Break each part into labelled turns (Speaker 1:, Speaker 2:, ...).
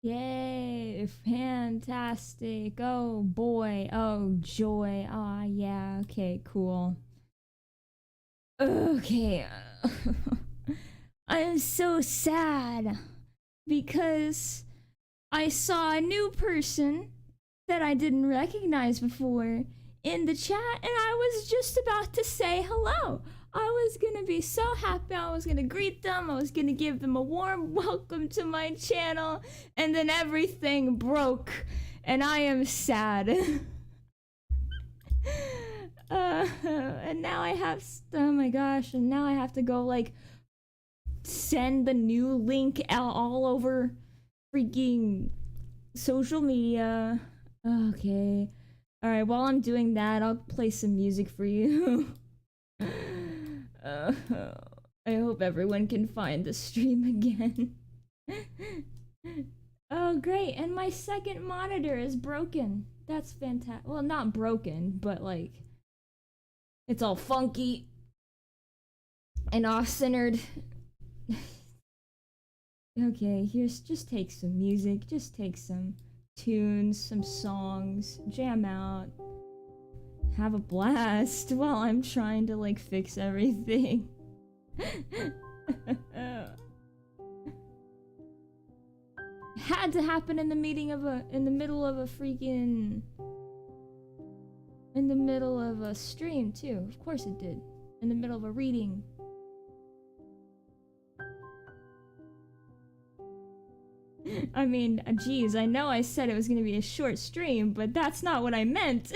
Speaker 1: Yay, fantastic. Oh boy, oh joy. Ah, yeah, okay, cool. Okay. I am so sad because I saw a new person that I didn't recognize before in the chat, and I was just about to say hello. I was gonna be so happy. I was gonna greet them. I was gonna give them a warm welcome to my channel, and then everything broke, and I am sad. And now I have, oh my gosh, and now I have to go like send the new link out all over freaking social media. Okay. Alright, while I'm doing that, I'll play some music for you. I hope everyone can find the stream again. Oh, great, and my second monitor is broken. That's fantastic. Well, not broken, but like, it's all funky and off-centered. Okay, just take some music, just take some tunes, some songs, jam out, have a blast while I'm trying to like fix everything. Had to happen in the middle of a stream too. Of course it did. In the middle of a reading. I mean, geez, I know I said it was gonna be a short stream, but that's not what I meant.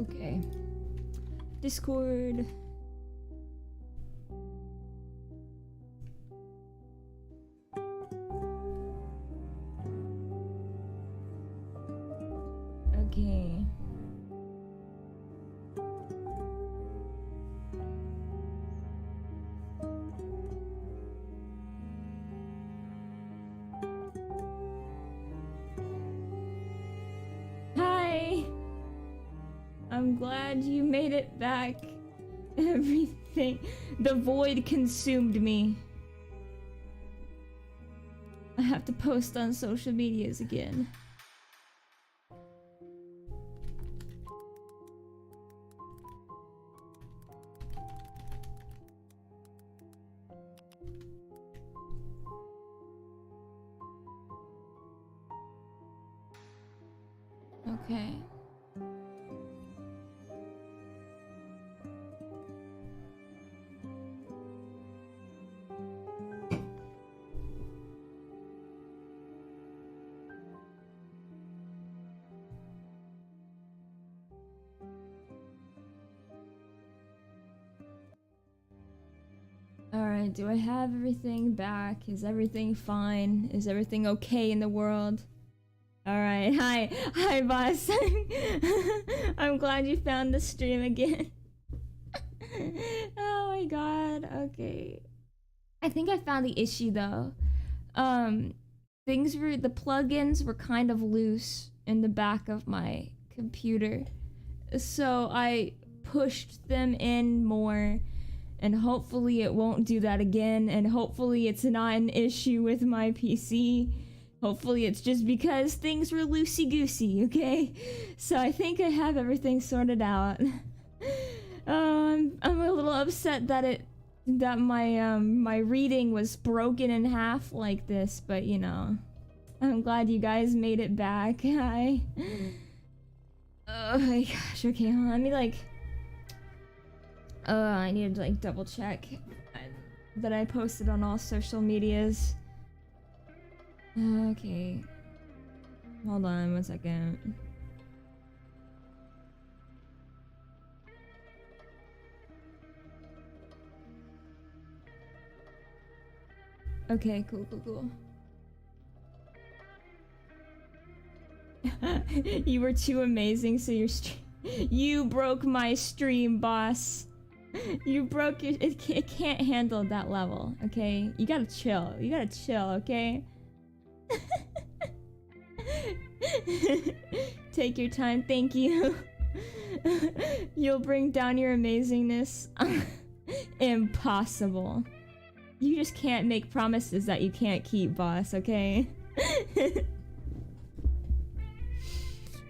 Speaker 1: Okay. Discord. Okay. Hi. I'm glad you made it back. Everything. The void consumed me. I have to post on social medias again. Okay. Alright, do I have everything back? Is everything fine? Is everything okay in the world? Alright, hi boss. I'm glad you found the stream again. Oh my god, okay. I think I found the issue though. The plugins were kind of loose in the back of my computer. So I pushed them in more, and hopefully it won't do that again, and hopefully it's not an issue with my PC. Hopefully it's just because things were loosey-goosey, okay? So I think I have everything sorted out. I'm a little upset that my reading was broken in half like this, but you know, I'm glad you guys made it back. Hi. Oh my gosh, okay, hold on, let me like... I need to like double check that I posted on all social medias. Okay. Hold on 1 second. Okay, cool. You were too amazing, so your stream... You broke my stream, boss. You broke it. It can't handle that level, okay? You gotta chill. You gotta chill, okay? Take your time, thank you. You'll bring down your amazingness. Impossible. You just can't make promises that you can't keep, boss, okay?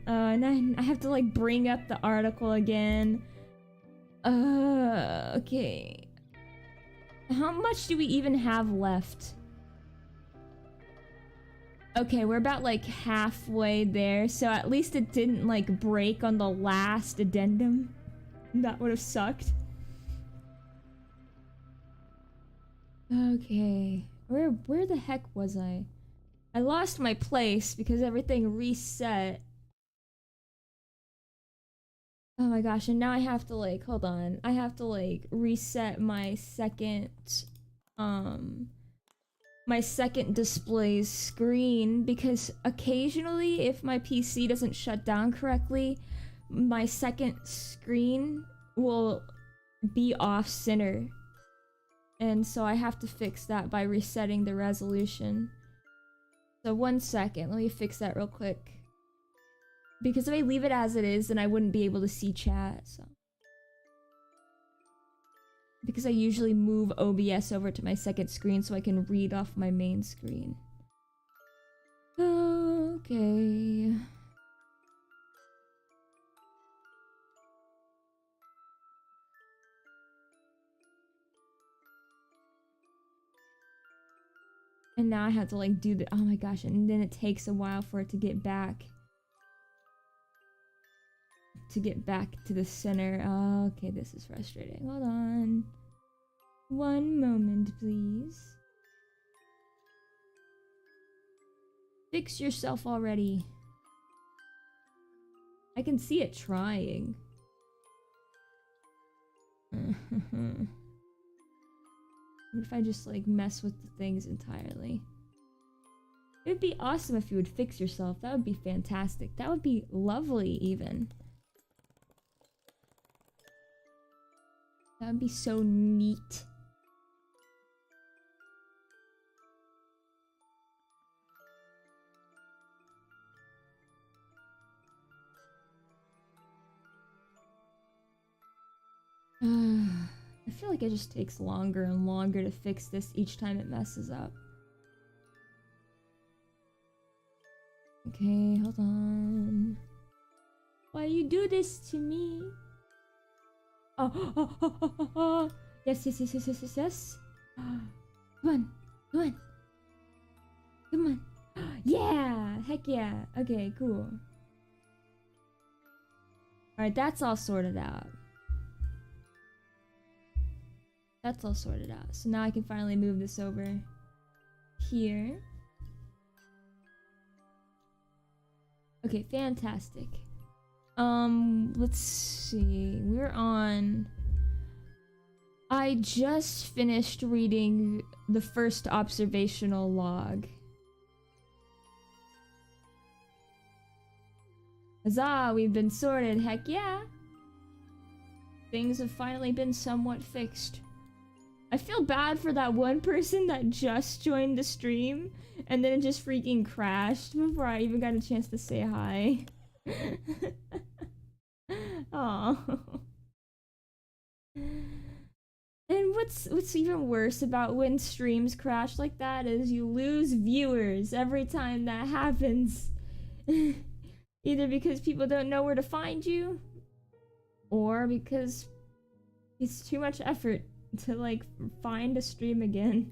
Speaker 1: And I have to like bring up the article again. Okay. How much do we even have left? Okay, we're about like halfway there, so at least it didn't like break on the last addendum. That would have sucked. Okay. Where the heck was I? I lost my place because everything reset. Oh my gosh, and now I have to like, hold on. I have to like reset my second display's screen because occasionally if my PC doesn't shut down correctly, my second screen will be off center. And so I have to fix that by resetting the resolution. So 1 second, let me fix that real quick. Because if I leave it as it is, then I wouldn't be able to see chat, so. Because I usually move OBS over to my second screen so I can read off my main screen. Okay. And now I have to like do the, oh my gosh, and then it takes a while for it to get back. To get back to the center. Oh, okay, this is frustrating. Hold on. 1 moment, please. Fix yourself already. I can see it trying. What if I just like mess with the things entirely? It would be awesome if you would fix yourself. That would be fantastic. That would be lovely even. That would be so neat. I feel like it just takes longer and longer to fix this each time it messes up. Okay, hold on. Why you do this to me? Oh. Yes. Come on. Yeah, heck yeah. Okay, cool. Alright, that's all sorted out. So now I can finally move this over here. Okay, fantastic. Let's see. We're on... I just finished reading the first observational log. Huzzah, we've been sorted, heck yeah! Things have finally been somewhat fixed. I feel bad for that one person that just joined the stream and then it just freaking crashed before I even got a chance to say hi. Aww. And what's even worse about when streams crash like that is you lose viewers every time that happens. Either because people don't know where to find you, or because it's too much effort to like find a stream again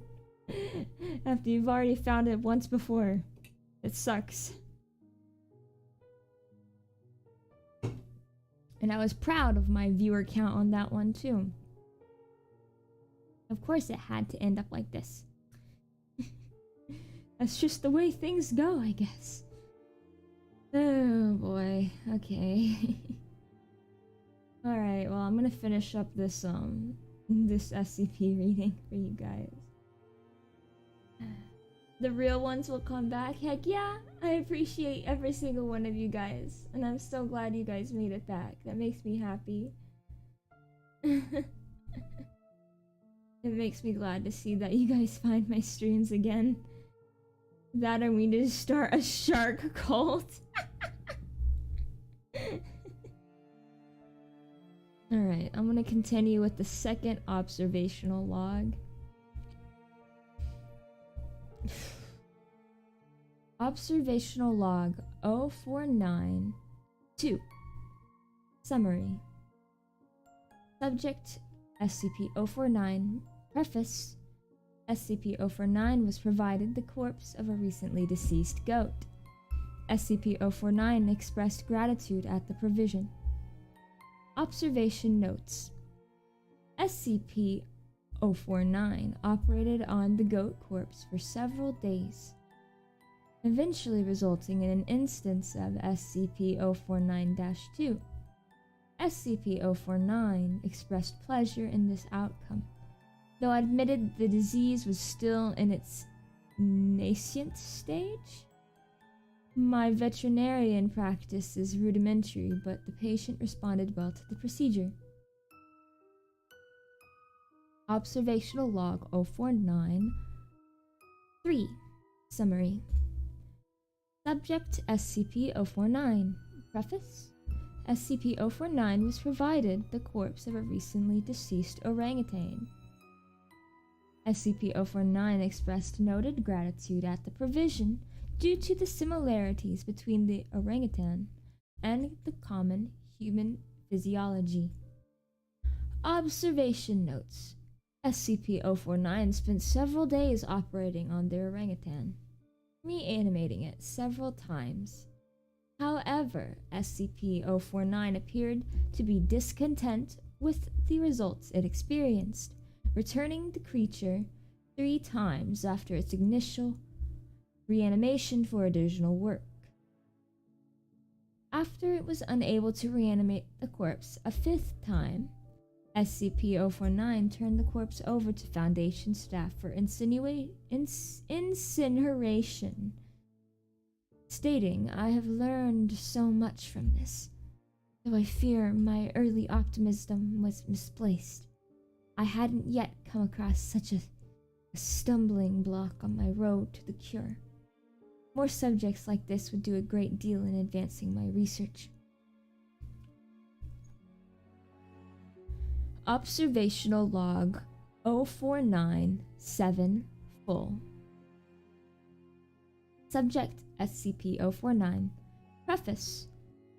Speaker 1: after you've already found it once before. It sucks. And I was proud of my viewer count on that one too. Of course it had to end up like this. That's just the way things go, I guess. Oh boy, okay. Alright, well I'm gonna finish up this this SCP reading for you guys. The real ones will come back. Heck yeah, I appreciate every single one of you guys. And I'm so glad you guys made it back. That makes me happy. It makes me glad to see that you guys find my streams again. That or we need to start a shark cult. Alright, I'm gonna continue with the second observational log. Observational log 0492. Summary. Subject SCP-049. Preface. SCP-049 was provided the corpse of a recently deceased goat. SCP-049 expressed gratitude at the provision. Observation notes. SCP-049 operated on the goat corpse for several days, eventually resulting in an instance of SCP-049-2. SCP-049 expressed pleasure in this outcome, though admitted the disease was still in its nascent stage. My veterinarian practice is rudimentary, but the patient responded well to the procedure. Observational log 0493. Summary. Subject SCP-049. Preface. SCP-049 was provided the corpse of a recently deceased orangutan. SCP-049 expressed noted gratitude at the provision due to the similarities between the orangutan and the common human physiology. Observation notes. SCP-049 spent several days operating on the orangutan, reanimating it several times. However, SCP-049 appeared to be discontent with the results it experienced, returning the creature 3 times after its initial reanimation for additional work. After it was unable to reanimate the corpse a 5th time, SCP-049 turned the corpse over to Foundation staff for incineration, stating, "I have learned so much from this, though I fear my early optimism was misplaced. I hadn't yet come across such a stumbling block on my road to the cure. More subjects like this would do a great deal in advancing my research." Observational log 0497 full. Subject SCP-049. Preface.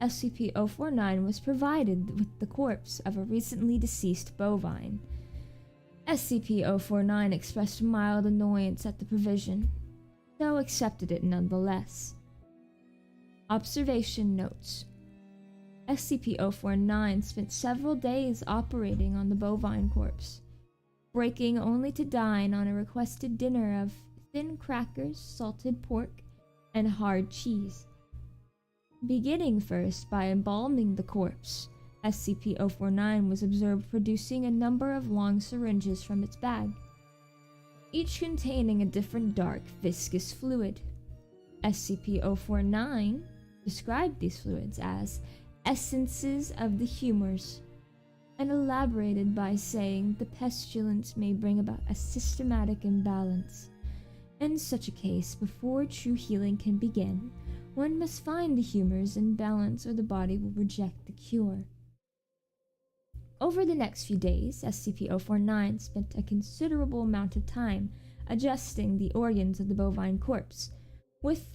Speaker 1: SCP-049 was provided with the corpse of a recently deceased bovine. SCP-049 expressed mild annoyance at the provision, though accepted it nonetheless. Observation notes. SCP-049 spent several days operating on the bovine corpse, breaking only to dine on a requested dinner of thin crackers, salted pork, and hard cheese. Beginning first by embalming the corpse, SCP-049 was observed producing a number of long syringes from its bag, each containing a different dark, viscous fluid. SCP-049 described these fluids as essences of the humors, and elaborated by saying the pestilence may bring about a systematic imbalance. In such a case, before true healing can begin, one must find the humors in balance or the body will reject the cure. Over the next few days, SCP-049 spent a considerable amount of time adjusting the organs of the bovine corpse, with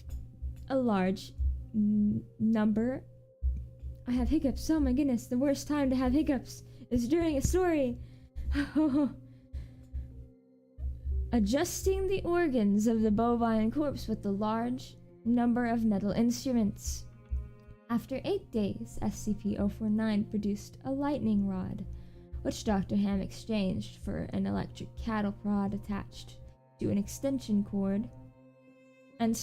Speaker 1: a large number... I have hiccups. Oh my goodness, the worst time to have hiccups is during a story. Adjusting the organs of the bovine corpse with a large number of metal instruments. After 8 days, SCP-049 produced a lightning rod, which Dr. Ham exchanged for an electric cattle prod attached to an extension cord, and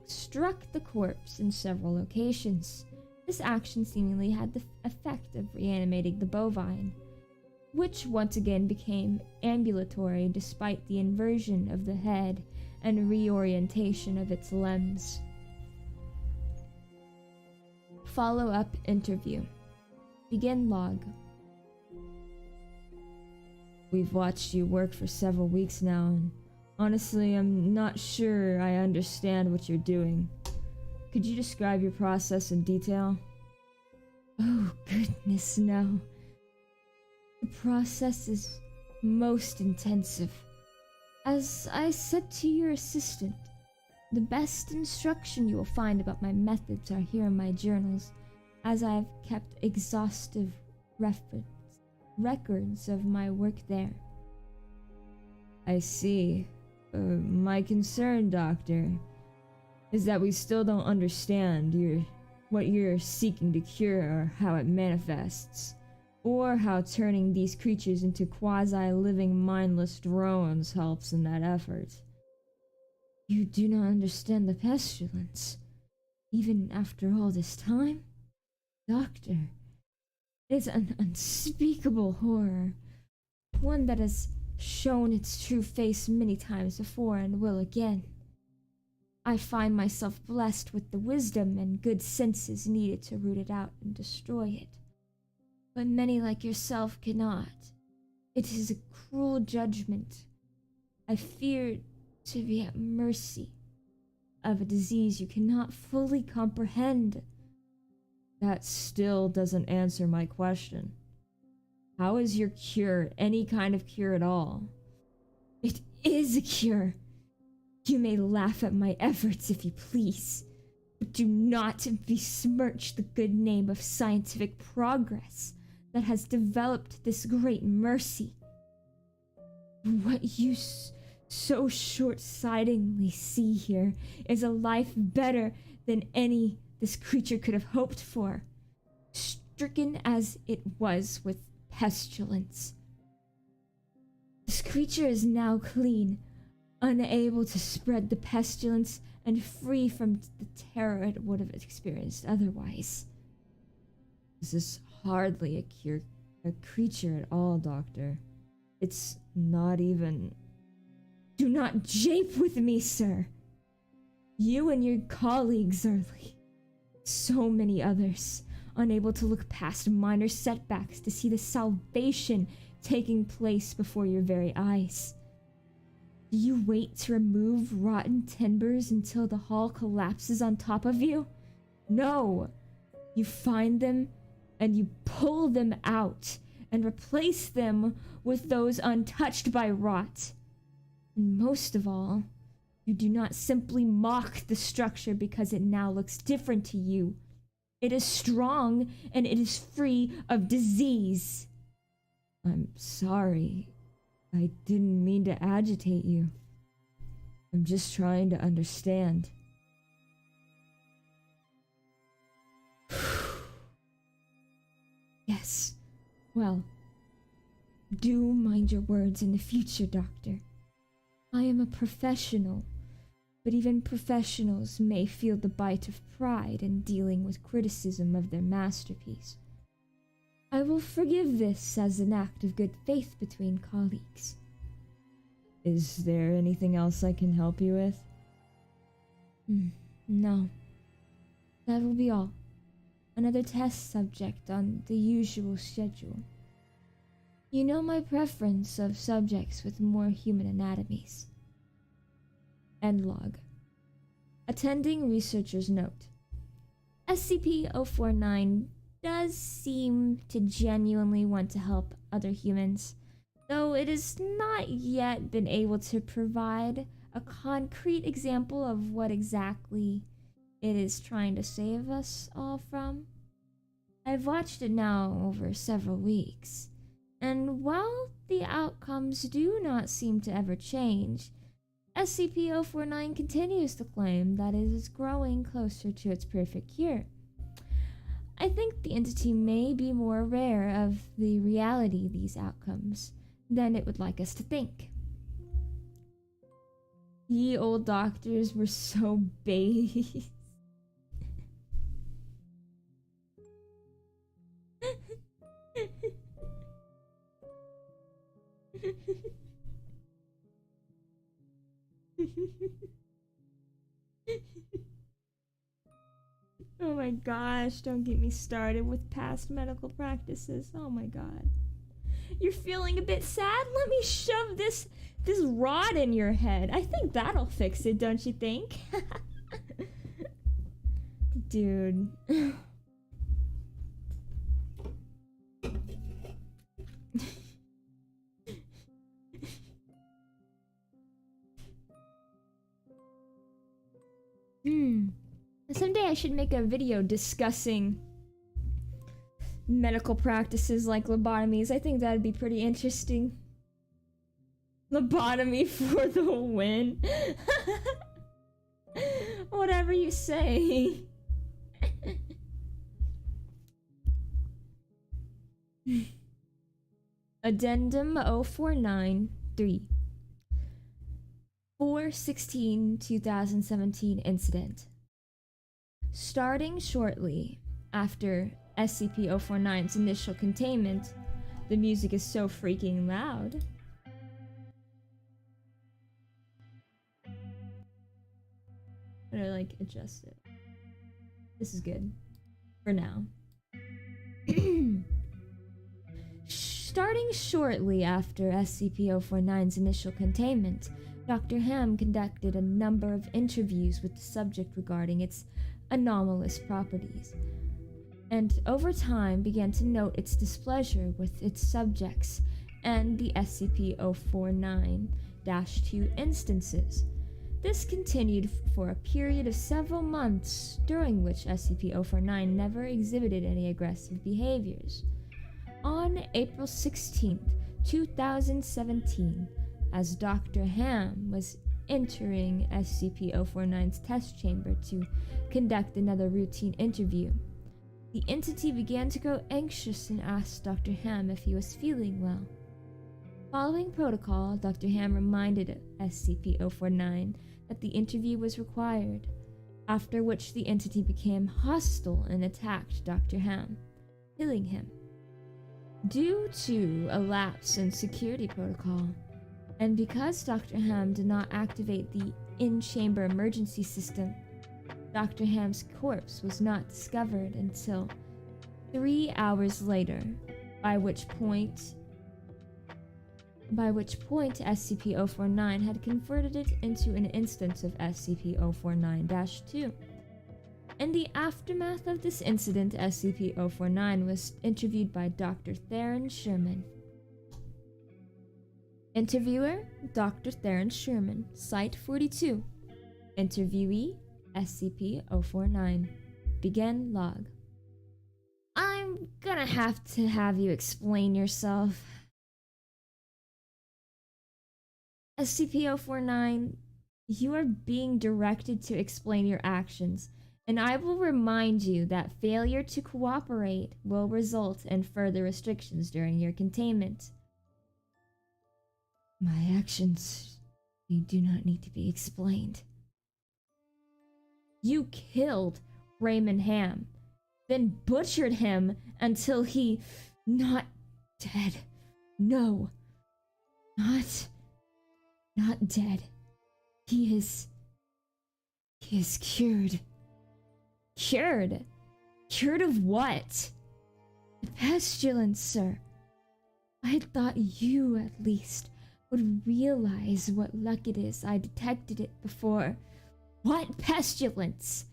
Speaker 1: struck the corpse in several locations. This action seemingly had the effect of reanimating the bovine, which once again became ambulatory despite the inversion of the head and reorientation of its limbs. Follow-up interview. Begin log. We've watched you work for several weeks now, and honestly, I'm not sure I understand what you're doing. Could you describe your process in detail? Oh, goodness, no. The process is most intensive. As I said to your assistant, the best instruction you will find about my methods are here in my journals, as I have kept exhaustive records of my work there. I see. My concern, Doctor, is that we still don't understand what you're seeking to cure or how it manifests, or how turning these creatures into quasi-living mindless drones helps in that effort. You do not understand the pestilence, even after all this time? Doctor, it is an unspeakable horror, one that has shown its true face many times before and will again. I find myself blessed with the wisdom and good senses needed to root it out and destroy it. But many like yourself cannot. It is a cruel judgment. I fear to be at mercy of a disease you cannot fully comprehend. That still doesn't answer my question. How is your cure any kind of cure at all? It is a cure. You may laugh at my efforts if you please, but do not besmirch the good name of scientific progress that has developed this great mercy. What you so short-sightedly see here is a life better than any this creature could have hoped for, stricken as it was with pestilence. This creature is now clean, unable to spread the pestilence and free from the terror it would have experienced otherwise. This is hardly a creature at all, Doctor. It's not even... Do not jape with me, sir! You and your colleagues are like so many others, unable to look past minor setbacks to see the salvation taking place before your very eyes. Do you wait to remove rotten timbers until the hall collapses on top of you? No! You find them and you pull them out and replace them with those untouched by rot. And most of all, you do not simply mock the structure because it now looks different to you. It is strong and it is free of disease. I'm sorry. I didn't mean to agitate you. I'm just trying to understand. Yes. Well, do mind your words in the future, Doctor. I am a professional, but even professionals may feel the bite of pride in dealing with criticism of their masterpiece. I will forgive this as an act of good faith between colleagues. Is there anything else I can help you with? No. That will be all. Another test subject on the usual schedule. You know my preference of subjects with more human anatomies. End log. Attending researcher's note. SCP-049 does seem to genuinely want to help other humans, though it has not yet been able to provide a concrete example of what exactly it is trying to save us all from. I've watched it now over several weeks, and while the outcomes do not seem to ever change, SCP-049 continues to claim that it is growing closer to its perfect cure. I think the entity may be more aware of the reality of these outcomes than it would like us to think. Ye old doctors were so based. my gosh, don't get me started with past medical practices. Oh my god. You're feeling a bit sad? Let me shove this rod in your head. I think that'll fix it, don't you think? Dude. Someday I should make a video discussing medical practices like lobotomies. I think that'd be pretty interesting. Lobotomy for the win. Whatever you say. Addendum 0493. 4/16/2017 incident. Starting shortly after SCP-049's initial containment, the music is so freaking loud. But I like adjust it. This is good. For now. Starting shortly after SCP-049's initial containment, Dr. Ham conducted a number of interviews with the subject regarding its anomalous properties, and over time began to note its displeasure with its subjects and the SCP-049-2 instances. This continued for a period of several months, during which SCP-049 never exhibited any aggressive behaviors. On April 16, 2017, as Dr. Ham was entering SCP-049's test chamber to conduct another routine interview, the entity began to grow anxious and asked Dr. Ham if he was feeling well. Following protocol, Dr. Ham reminded SCP-049 that the interview was required, after which the entity became hostile and attacked Dr. Ham, killing him. Due to a lapse in security protocol, and because Dr. Ham did not activate the in-chamber emergency system, Dr. Ham's corpse was not discovered until 3 hours later, by which point SCP-049 had converted it into an instance of SCP-049-2. In the aftermath of this incident, SCP-049 was interviewed by Dr. Theron Sherman. Interviewer, Dr. Theron Sherman, Site 42. Interviewee, SCP-049. Begin log. I'm gonna have to have you explain yourself. SCP-049, you are being directed to explain your actions, and I will remind you that failure to cooperate will result in further restrictions during your containment. My actions, they do not need to be explained. You killed Raymond Ham, then butchered him until he... not dead. No. Not dead. He is cured. Cured? Cured of what? The pestilence, sir. I had thought you, at least, would realize what luck it is I detected it before. What pestilence?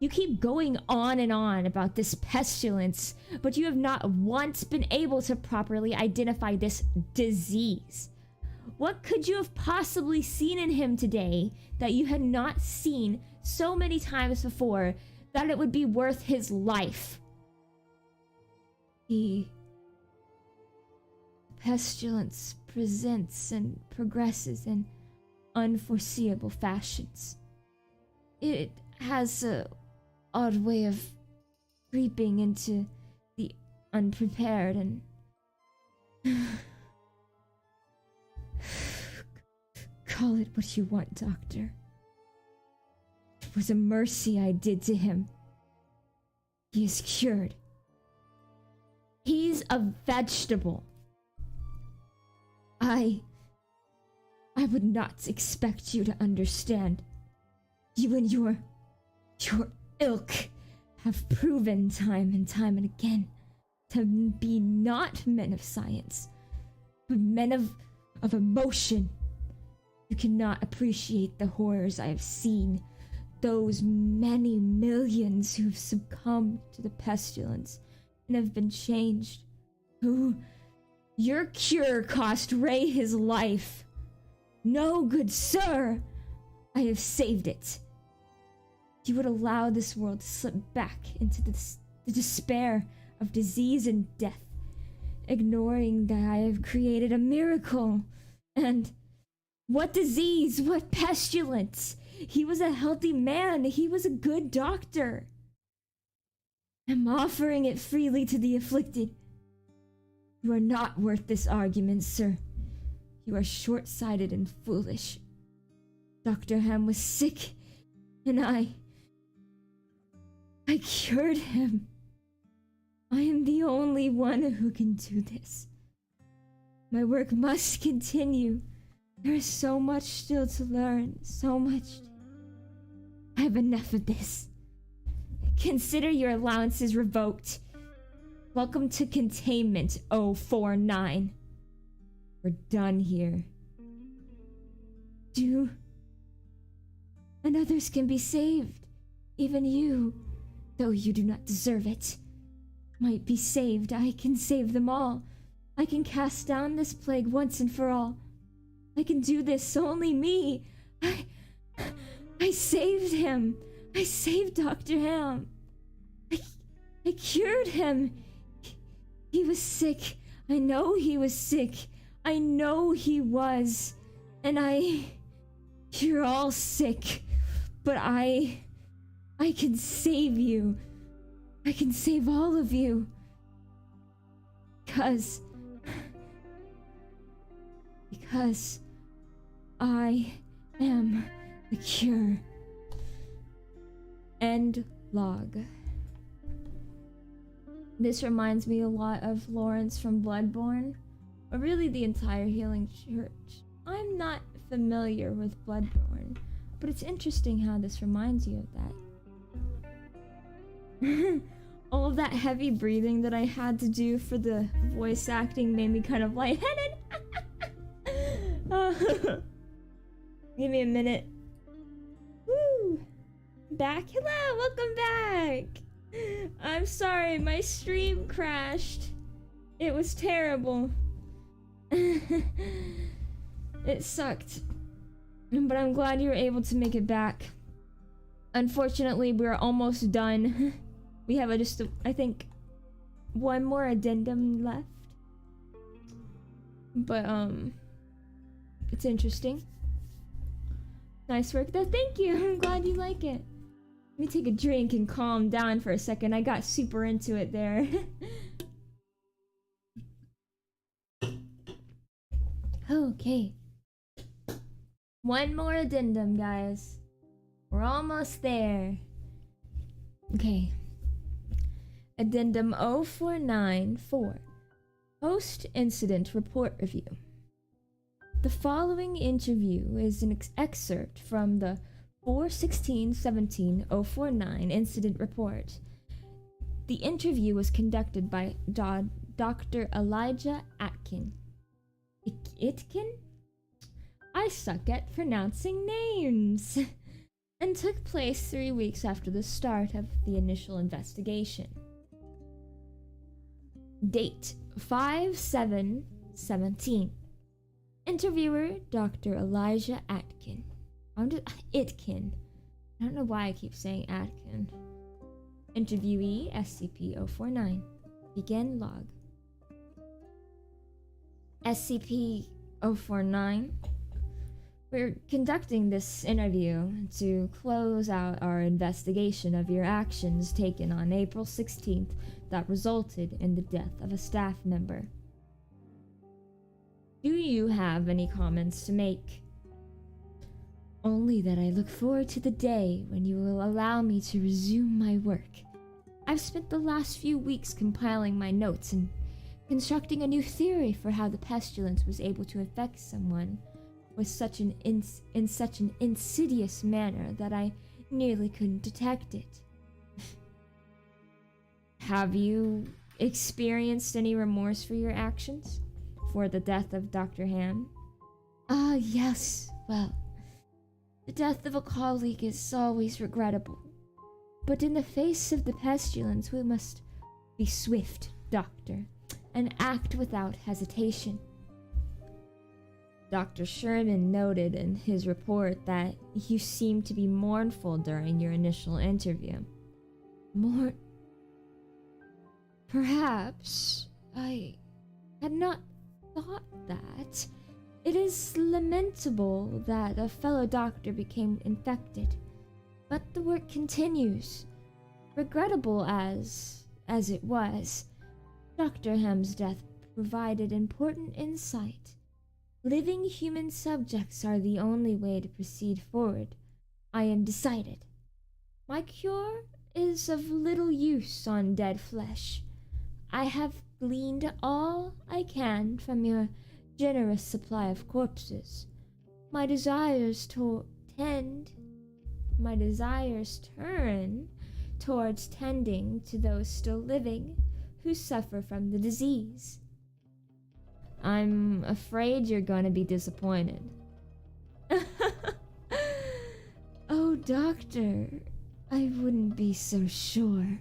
Speaker 1: You keep going on and on about this pestilence, but you have not once been able to properly identify this disease. What could you have possibly seen in him today that you had not seen so many times before that it would be worth his life? The pestilence presents and progresses in unforeseeable fashions. It has a odd way of creeping into the unprepared and call it what you want, Doctor. It was a mercy I did to him. He is cured. He's a vegetable. I would not expect you to understand. You and your ilk have proven time and time and again to be not men of science, but men of emotion. You cannot appreciate the horrors I have seen. Those many millions who've succumbed to the pestilence and have been changed. Your cure cost Ray his life. No, good sir, I have saved it. You would allow this world to slip back into the despair of disease and death, ignoring that I have created a miracle. And what disease? What pestilence? He was a healthy man. He was a good doctor. I'm offering it freely to the afflicted. You are not worth this argument, sir. You are short-sighted and foolish. Dr. Ham was sick, and I cured him. I am the only one who can do this. My work must continue. There is so much still to learn, so much. I have enough of this. Consider your allowances revoked. Welcome to Containment 049. We're done here. And others can be saved. Even you, though you do not deserve it, might be saved. I can save them all. I can cast down this plague once and for all. I can do this, only me. I saved him. I saved Dr. Ham. I cured him. He was sick. I know he was sick. I know he was. And you're all sick. But I can save you. I can save all of you. Because I am the cure. End log. This reminds me a lot of Lawrence from Bloodborne, or really the entire Healing Church. I'm not familiar with Bloodborne, but it's interesting how this reminds you of that. All of that heavy breathing that I had to do for the voice acting made me kind of lightheaded. Give me a minute. Woo! Back? Hello, welcome back! I'm sorry, my stream crashed. It was terrible. It sucked. But I'm glad you were able to make it back. Unfortunately, we're almost done. We have I think, one more addendum left. But, it's interesting. Nice work though, thank you! I'm glad you like it. Let me take a drink and calm down for a second. I got super into it there. Okay. One more addendum, guys. We're almost there. Okay. Addendum 0494. Post-incident report review. The following interview is an excerpt from the 4/16/17/049 incident report. The interview was conducted by Dr. Elijah Atkin. Itkin? I suck at pronouncing names. And took place 3 weeks after the start of the initial investigation. Date 5/7/17. Interviewer Dr. Elijah Atkin. Itkin. I don't know why I keep saying Atkin. Interviewee SCP-049. Begin log. SCP-049. We're conducting this interview to close out our investigation of your actions taken on April 16th that resulted in the death of a staff member. Do you have any comments to make? Only that I look forward to the day when you will allow me to resume my work. I've spent the last few weeks compiling my notes and constructing a new theory for how the pestilence was able to affect someone with in such an insidious manner that I nearly couldn't detect it. Have you experienced any remorse for your actions? For the death of Dr. Ham? Yes. Well, the death of a colleague is always regrettable. But in the face of the pestilence, we must be swift, Doctor, and act without hesitation. Dr. Sherman noted in his report that you seemed to be mournful during your initial interview. Perhaps I had not thought that. It is lamentable that a fellow doctor became infected, but the work continues. Regrettable as it was, Dr. Ham's death provided important insight. Living human subjects are the only way to proceed forward. I am decided. My cure is of little use on dead flesh. I have gleaned all I can from your generous supply of corpses. My desires turn towards tending to those still living who suffer from the disease. I'm afraid you're gonna be disappointed. Oh, Doctor, I wouldn't be so sure.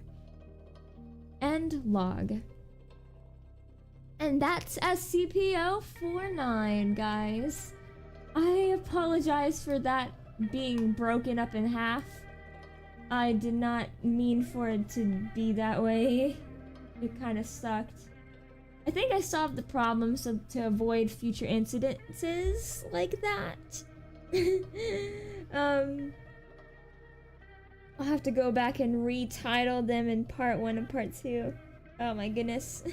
Speaker 1: End log. And that's SCP-049, guys. I apologize for that being broken up in half. I did not mean for it to be that way. It kind of sucked. I think I solved the problem so to avoid future incidences like that. I'll have to go back and retitle them in part 1 and part 2. Oh my goodness.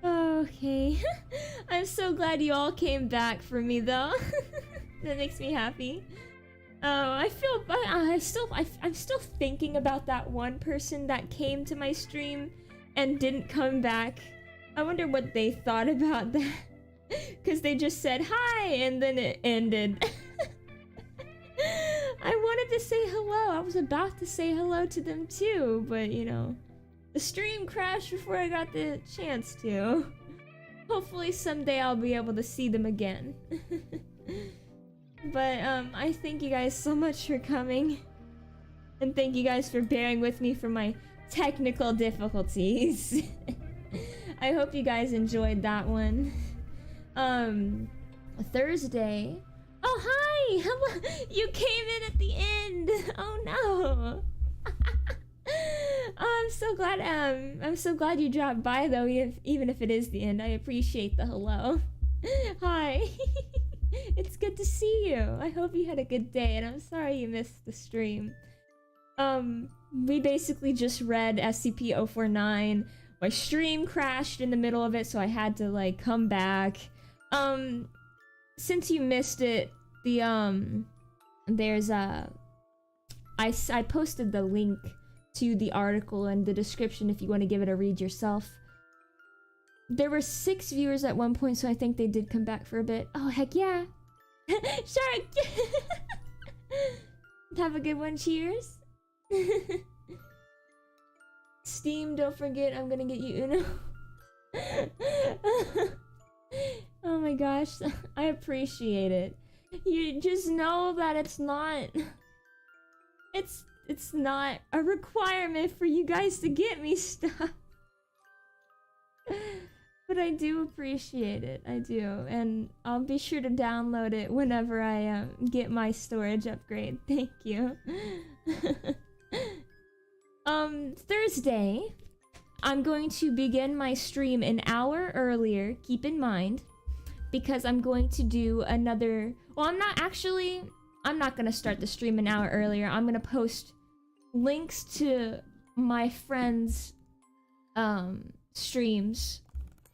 Speaker 1: Okay. I'm so glad you all came back for me though. That makes me happy. I'm still thinking about that one person that came to my stream and didn't come back. I wonder what they thought about that. Cause they just said hi and then it ended. I wanted to say hello. I was about to say hello to them too, but you know, the stream crashed before I got the chance to. Hopefully someday I'll be able to see them again. But I thank you guys so much for coming. And thank you guys for bearing with me for my technical difficulties. I hope you guys enjoyed that one. Thursday. Oh, hi! Hello! You came in at the end! Oh no! I'm so glad you dropped by though, even if it is the end. I appreciate the hello. Hi! It's good to see you. I hope you had a good day, and I'm sorry you missed the stream. We basically just read SCP-049. My stream crashed in the middle of it, so I had to like come back. Since you missed it, there's I posted the link to the article in the description if you want to give it a read yourself. There were 6 viewers at one point, so I think they did come back for a bit. Oh, heck yeah. Shark! Have a good one, cheers. Steam, don't forget, I'm gonna get you Uno. Oh my gosh, I appreciate it. You just know that it's not a requirement for you guys to get me stuff. But I do appreciate it, I do, and I'll be sure to download it whenever I get my storage upgrade. Thank you. Thursday, I'm going to begin my stream an hour earlier, keep in mind, because I'm going to do another... Well, I'm not gonna start the stream an hour earlier. I'm gonna post links to my friends' streams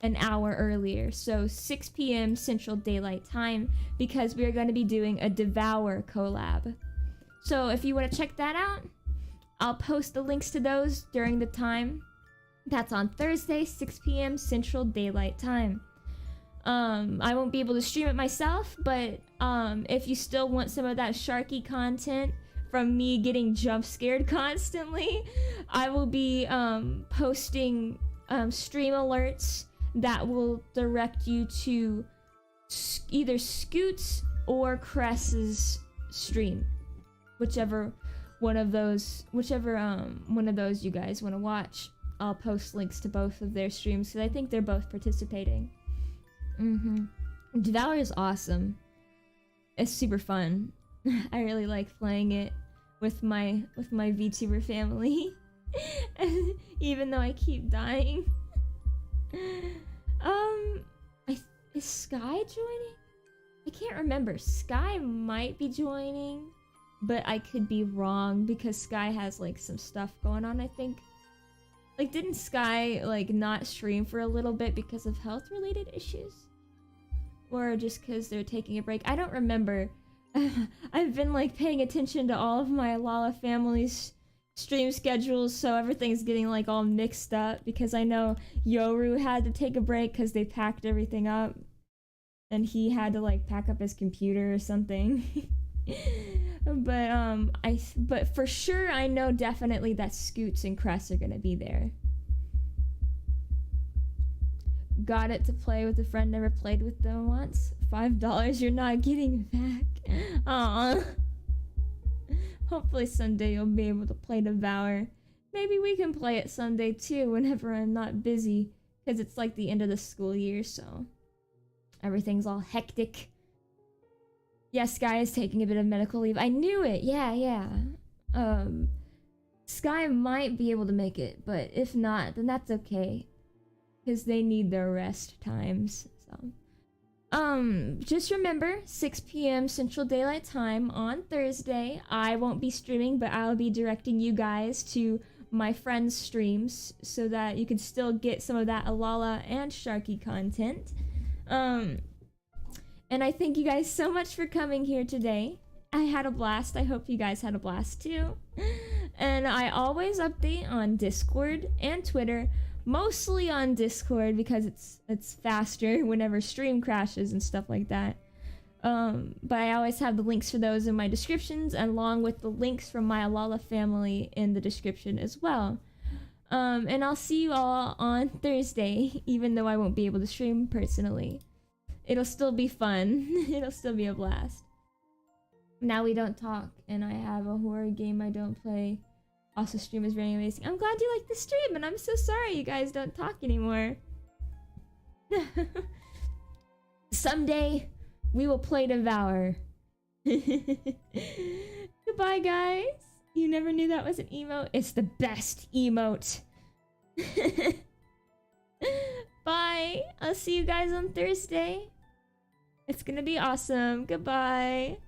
Speaker 1: an hour earlier, so 6 p.m. Central Daylight Time, because we are going to be doing a Devour collab. So if you want to check that out, I'll post the links to those during the time. That's on Thursday, 6 p.m. Central Daylight Time. I won't be able to stream it myself, but if you still want some of that Sharky content from me getting jump scared constantly, I will be posting stream alerts that will direct you to either Scoot's or Cress's stream, whichever one of those you guys want to watch. I'll post links to both of their streams because I think they're both participating. Devour is awesome. It's super fun. I really like playing it with my VTuber family, even though I keep dying. Is Sky joining? I can't remember. Sky might be joining, but I could be wrong because Sky has like some stuff going on, I think. Like, didn't Sky like not stream for a little bit because of health related issues? Or just because they're taking a break? I don't remember. I've been like paying attention to all of my ALALA family's stream schedules, so everything's getting like all mixed up because I know Yoru had to take a break because they packed everything up and he had to like pack up his computer or something. But for sure I know definitely that Scoots and Cress are gonna be there. Got it to play with a friend, never played with them once. $5 you're not getting back. Aww. Hopefully someday you'll be able to play Devour. Maybe we can play it Sunday too whenever I'm not busy. Because it's like the end of the school year, so everything's all hectic. Yes, Sky is taking a bit of medical leave. I knew it! Yeah. Sky might be able to make it, but if not, then that's okay. Because they need their rest times, so... just remember, 6 p.m. Central Daylight Time on Thursday. I won't be streaming, but I'll be directing you guys to my friends' streams so that you can still get some of that ALALA and Sharky content. And I thank you guys so much for coming here today. I had a blast. I hope you guys had a blast too. And I always update on Discord and Twitter. Mostly on Discord because it's faster whenever stream crashes and stuff like that. But I always have the links for those in my descriptions, along with the links from my ALALA family in the description as well. And I'll see you all on Thursday, even though I won't be able to stream personally. It'll still be fun. It'll still be a blast. Now we don't talk, and I have a horror game I don't play. Also, stream is very amazing. I'm glad you like the stream, and I'm so sorry you guys don't talk anymore. Someday, we will play Devour. Goodbye, guys. You never knew that was an emote? It's the best emote. Bye. I'll see you guys on Thursday. It's gonna be awesome. Goodbye.